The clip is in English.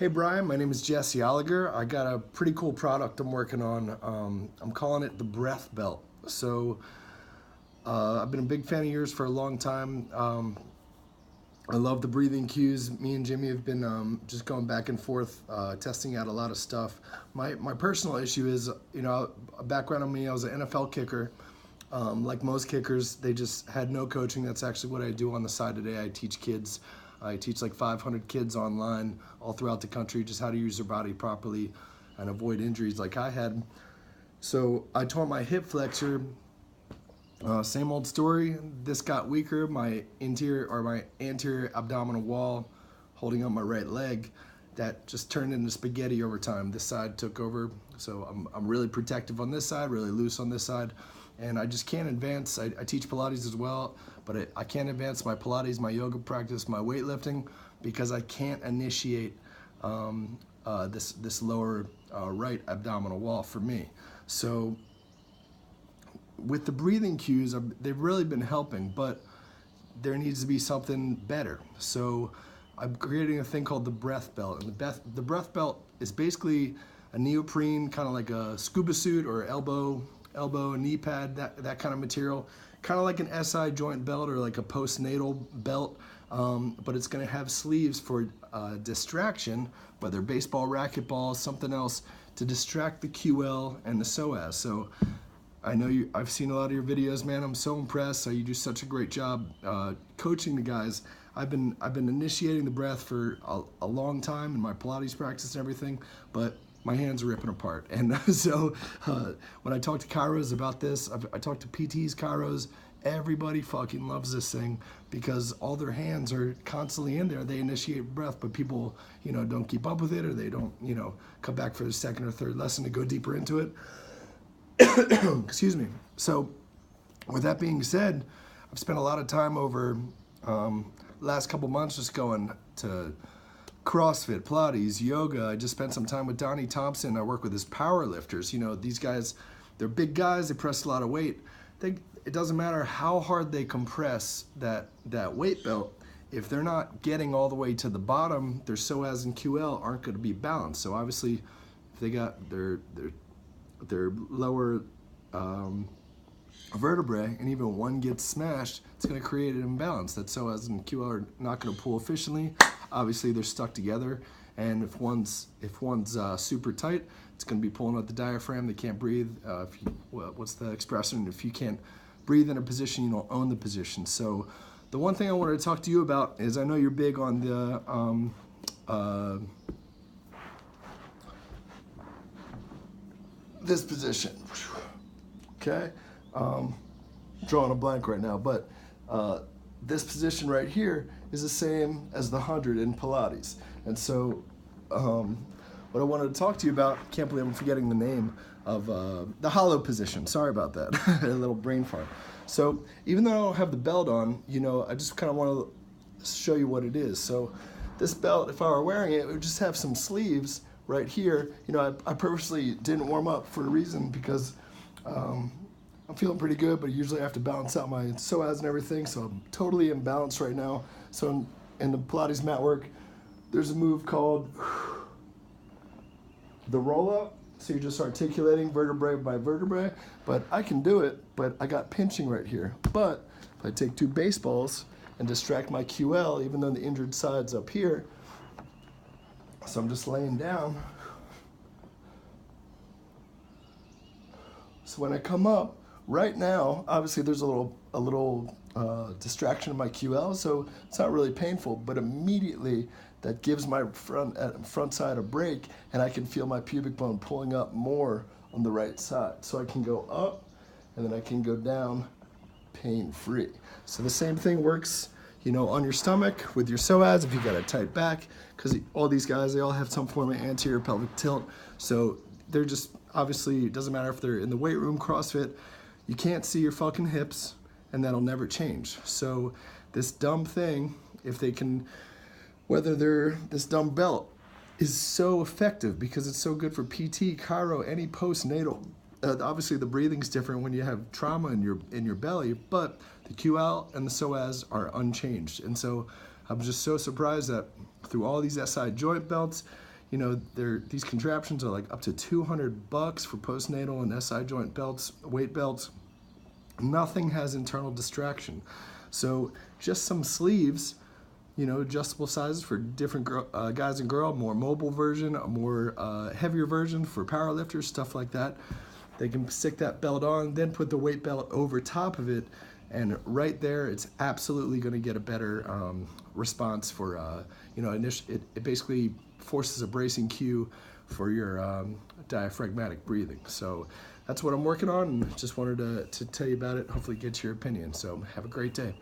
Hey Brian, my name is Jesse Oliger. I got a pretty cool product I'm working on. I'm calling it the breath belt. I've been a big fan of yours for a long time. I love the breathing cues. Me and Jimmy have been just going back and forth, testing out a lot of stuff. My personal issue is, a background on me, I was an NFL kicker. Like most kickers, they just had no coaching. That's actually what I do on the side today. I teach kids. I teach like 500 kids online all throughout the country, just how to use their body properly and avoid injuries like I had. So I tore my hip flexor. Same old story. This got weaker. My anterior abdominal wall, holding up my right leg, that just turned into spaghetti over time. This side took over. So I'm really protective on this side, really loose on this side. And I just can't advance. I teach Pilates as well, but I can't advance my Pilates, my yoga practice, my weightlifting, because I can't initiate this lower right abdominal wall for me. So with the breathing cues, they've really been helping, but there needs to be something better. So I'm creating a thing called the breath belt. And the breath belt is basically a neoprene, kind of like a scuba suit or elbow, knee pad, that kind of material, kind of like an SI joint belt or like a postnatal belt, but it's going to have sleeves for distraction, whether baseball, racquetball, something else, to distract the QL and the PSOAS. So I know I've seen a lot of your videos, man. I'm so impressed. You do such a great job coaching the guys. I've been initiating the breath for a long time in my Pilates practice and everything, but my hands are ripping apart. And so when I talk to chiros about this, I talk to PTs, chiros, everybody fucking loves this thing because all their hands are constantly in there. They initiate breath, but people, don't keep up with it, or they don't, come back for the second or third lesson to go deeper into it. Excuse me. So with that being said, I've spent a lot of time over last couple months just going to Crossfit, Pilates, yoga. I just spent some time with Donnie Thompson. I work with his power lifters. These guys, they're big guys. They press a lot of weight. It doesn't matter how hard they compress that weight belt. If they're not getting all the way to the bottom, their PSOAS and QL aren't going to be balanced. So obviously, if they got their lower vertebrae, and even one gets smashed, it's going to create an imbalance. That PSOAS and QL are not going to pull efficiently. Obviously, they're stuck together, and if one's super tight, it's going to be pulling out the diaphragm. They can't breathe. What's the expression? If you can't breathe in a position, you don't own the position. So the one thing I wanted to talk to you about is, I know you're big on the this position. Okay, drawing a blank right now, but this position right here is the same as the 100 in Pilates. And so what I wanted to talk to you about, can't believe I'm forgetting the name of the hollow position. Sorry about that. A little brain fart. So even though I don't have the belt on, I just kind of want to show you what it is. So this belt, if I were wearing it, it would just have some sleeves right here. I purposely didn't warm up for a reason, because I'm feeling pretty good, but usually I have to balance out my PSOAS and everything, so I'm totally imbalanced right now. So in the Pilates mat work, there's a move called the roll-up. So you're just articulating vertebrae by vertebrae, but I can do it, but I got pinching right here. But if I take two baseballs and distract my QL, even though the injured side's up here, so I'm just laying down. So when I come up, right now, obviously there's a little distraction of my QL, so it's not really painful, but immediately that gives my front side a break, and I can feel my pubic bone pulling up more on the right side. So I can go up, and then I can go down pain-free. So the same thing works, on your stomach with your PSOAS if you got a tight back, because all these guys, they all have some form of anterior pelvic tilt. So they're just, obviously, it doesn't matter if they're in the weight room, CrossFit, you can't see your fucking hips, and that'll never change. So this dumb thing, if they can, this dumb belt is so effective because it's so good for PT, chiro, any postnatal. Obviously the breathing's different when you have trauma in your belly, but the QL and the PSOAS are unchanged. And so I'm just so surprised that through all these SI joint belts, You know, these contraptions are like up to $200 for postnatal and SI joint belts, weight belts. Nothing has internal distraction. So just some sleeves, you know, adjustable sizes for different guys and girls, more mobile version, a more heavier version for powerlifters, stuff like that. They can stick that belt on, then put the weight belt over top of it, and right there, it's absolutely going to get a better response for, you know, it basically forces a bracing cue for your diaphragmatic breathing. So that's what I'm working on, and just wanted to tell you about it, hopefully get your opinion. So have a great day.